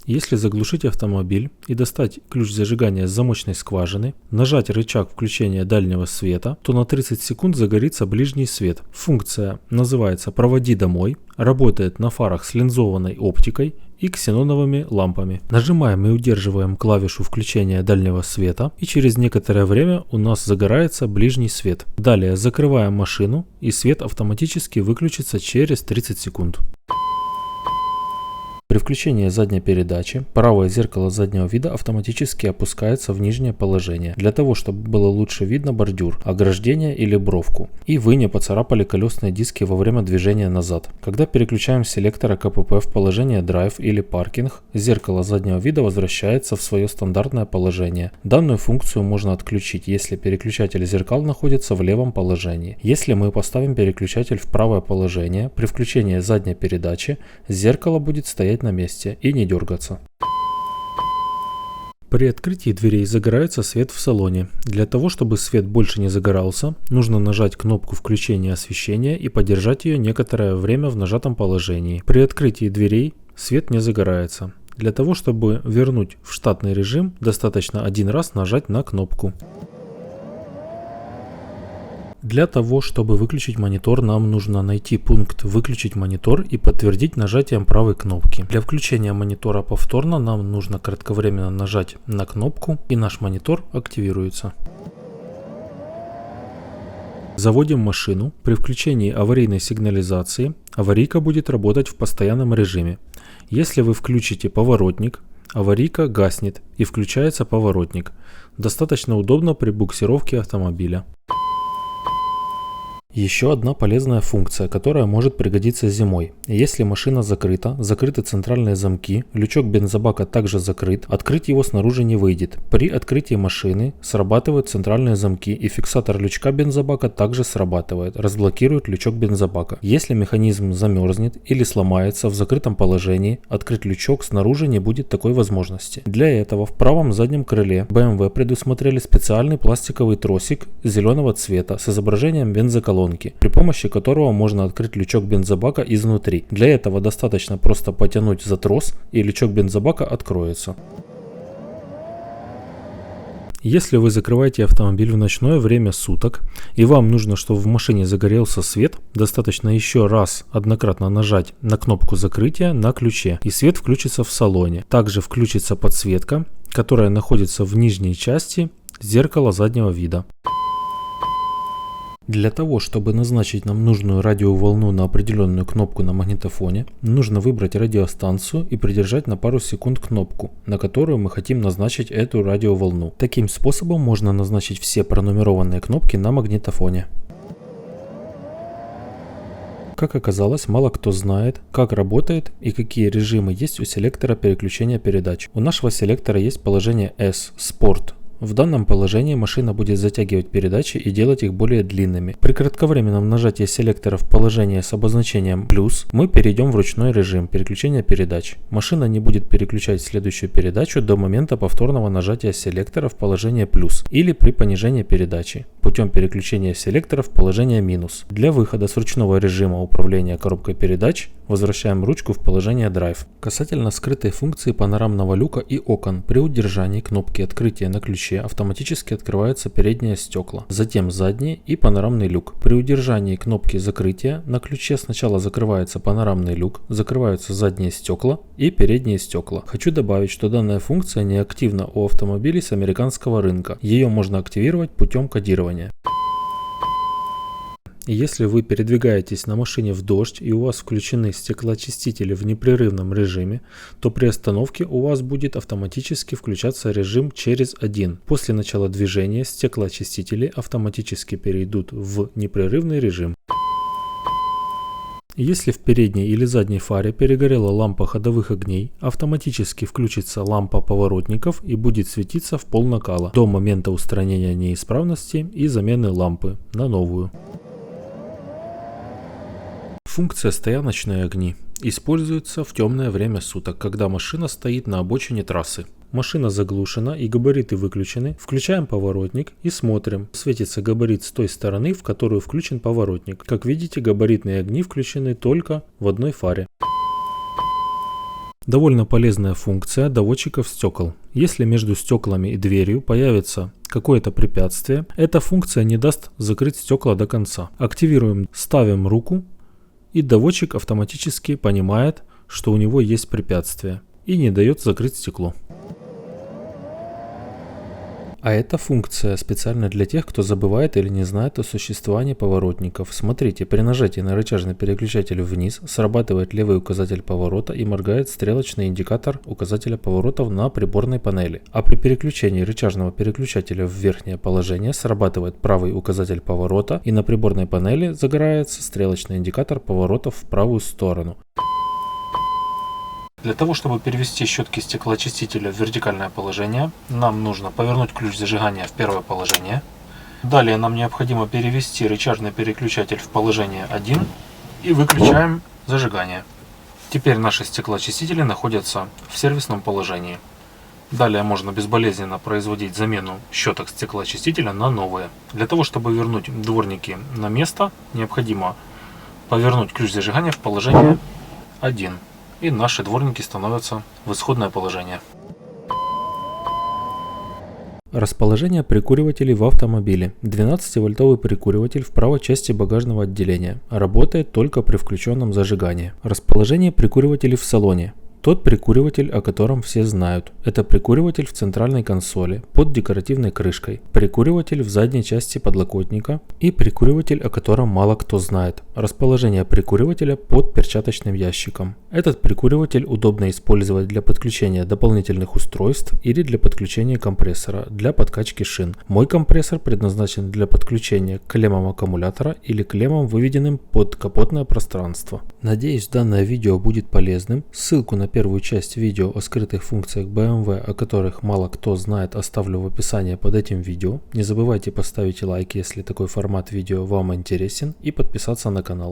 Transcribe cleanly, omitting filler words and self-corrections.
Если заглушить автомобиль и достать ключ зажигания с замочной скважины, нажать рычаг включения дальнего света, то на 30 секунд загорится ближний свет. Функция называется «Проводи домой», работает на фарах с линзованной оптикой и ксеноновыми лампами. Нажимаем и удерживаем клавишу включения дальнего света, и через некоторое время у нас загорается ближний свет. Далее закрываем машину, и свет автоматически выключится через 30 секунд. При включении задней передачи правое зеркало заднего вида автоматически опускается в нижнее положение, для того чтобы было лучше видно бордюр, ограждение или бровку, и вы не поцарапали колесные диски во время движения назад. Когда переключаем с селектора КПП в положение Drive или паркинг, зеркало заднего вида возвращается в свое стандартное положение. Данную функцию можно отключить, если переключатель зеркал находится в левом положении. Если мы поставим переключатель в правое положение, при включении задней передачи зеркало будет стоять на месте и не дергаться. При открытии дверей загорается свет в салоне. Для того, чтобы свет больше не загорался, нужно нажать кнопку включения освещения и подержать ее некоторое время в нажатом положении. При открытии дверей свет не загорается. Для того, чтобы вернуть в штатный режим, достаточно один раз нажать на кнопку. Для того, чтобы выключить монитор, нам нужно найти пункт «Выключить монитор» и подтвердить нажатием правой кнопки. Для включения монитора повторно нам нужно кратковременно нажать на кнопку, и наш монитор активируется. Заводим машину. При включении аварийной сигнализации аварийка будет работать в постоянном режиме. Если вы включите поворотник, аварийка гаснет и включается поворотник. Достаточно удобно при буксировке автомобиля. Еще одна полезная функция, которая может пригодиться зимой. Если машина закрыта, закрыты центральные замки, лючок бензобака также закрыт, открыть его снаружи не выйдет. При открытии машины срабатывают центральные замки, и фиксатор лючка бензобака также срабатывает, разблокирует лючок бензобака. Если механизм замерзнет или сломается в закрытом положении, открыть лючок снаружи не будет такой возможности. Для этого в правом заднем крыле BMW предусмотрели специальный пластиковый тросик зеленого цвета с изображением бензоколонки, при помощи которого можно открыть лючок бензобака изнутри. Для этого достаточно просто потянуть за трос, и лючок бензобака откроется. Если вы закрываете автомобиль в ночное время суток, и вам нужно, чтобы в машине загорелся свет, достаточно еще раз однократно нажать на кнопку закрытия на ключе, и свет включится в салоне. Также включится подсветка, которая находится в нижней части зеркала заднего вида. Для того, чтобы назначить нам нужную радиоволну на определенную кнопку на магнитофоне, нужно выбрать радиостанцию и придержать на пару секунд кнопку, на которую мы хотим назначить эту радиоволну. Таким способом можно назначить все пронумерованные кнопки на магнитофоне. Как оказалось, мало кто знает, как работает и какие режимы есть у селектора переключения передач. У нашего селектора есть положение S – Sport. В данном положении машина будет затягивать передачи и делать их более длинными. При кратковременном нажатии селектора в положение с обозначением плюс мы перейдем в ручной режим переключения передач. Машина не будет переключать следующую передачу до момента повторного нажатия селектора в положение плюс или при понижении передачи путем переключения селектора в положение минус. Для выхода с ручного режима управления коробкой передач возвращаем ручку в положение Drive. Касательно скрытой функции панорамного люка и окон, при удержании кнопки открытия на ключе автоматически открываются передние стекла, затем задние и панорамный люк. При удержании кнопки закрытия на ключе сначала закрывается панорамный люк, закрываются задние стекла и передние стекла. Хочу добавить, что данная функция не активна у автомобилей с американского рынка. Ее можно активировать путем кодирования. Если вы передвигаетесь на машине в дождь и у вас включены стеклоочистители в непрерывном режиме, то при остановке у вас будет автоматически включаться режим через один. После начала движения стеклоочистители автоматически перейдут в непрерывный режим. Если в передней или задней фаре перегорела лампа ходовых огней, автоматически включится лампа поворотников и будет светиться в пол накала до момента устранения неисправности и замены лампы на новую. Функция «Стояночные огни» используется в темное время суток, когда машина стоит на обочине трассы. Машина заглушена и габариты выключены. Включаем поворотник и смотрим. Светится габарит с той стороны, в которую включен поворотник. Как видите, габаритные огни включены только в одной фаре. Довольно полезная функция доводчиков стекол. Если между стеклами и дверью появится какое-то препятствие, эта функция не даст закрыть стекла до конца. Активируем, ставим руку, и доводчик автоматически понимает, что у него есть препятствие, и не дает закрыть стекло. А эта функция специально для тех, кто забывает или не знает о существовании поворотников. Смотрите, при нажатии на рычажный переключатель вниз срабатывает левый указатель поворота и моргает стрелочный индикатор указателя поворотов на приборной панели. А при переключении рычажного переключателя в верхнее положение срабатывает правый указатель поворота и на приборной панели загорается стрелочный индикатор поворотов в правую сторону. Для того, чтобы перевести щетки стеклоочистителя в вертикальное положение, нам нужно повернуть ключ зажигания в первое положение. Далее нам необходимо перевести рычажный переключатель в положение 1 и выключаем зажигание. Теперь наши стеклоочистители находятся в сервисном положении. Далее можно безболезненно производить замену щеток стеклоочистителя на новые. Для того, чтобы вернуть дворники на место, необходимо повернуть ключ зажигания в положение 1. И наши дворники становятся в исходное положение. Расположение прикуривателей в автомобиле. 12-вольтовый прикуриватель в правой части багажного отделения. Работает только при включенном зажигании. Расположение прикуривателей в салоне. Тот прикуриватель, о котором все знают. Это прикуриватель в центральной консоли под декоративной крышкой, прикуриватель в задней части подлокотника и прикуриватель, о котором мало кто знает. Расположение прикуривателя под перчаточным ящиком. Этот прикуриватель удобно использовать для подключения дополнительных устройств или для подключения компрессора для подкачки шин. Мой компрессор предназначен для подключения к клеммам аккумулятора или клеммам, выведенным под капотное пространство. Надеюсь, данное видео будет полезным. Ссылку на первую часть видео о скрытых функциях BMW, о которых мало кто знает, оставлю в описании под этим видео. Не забывайте поставить лайк, если такой формат видео вам интересен, и подписаться на канал.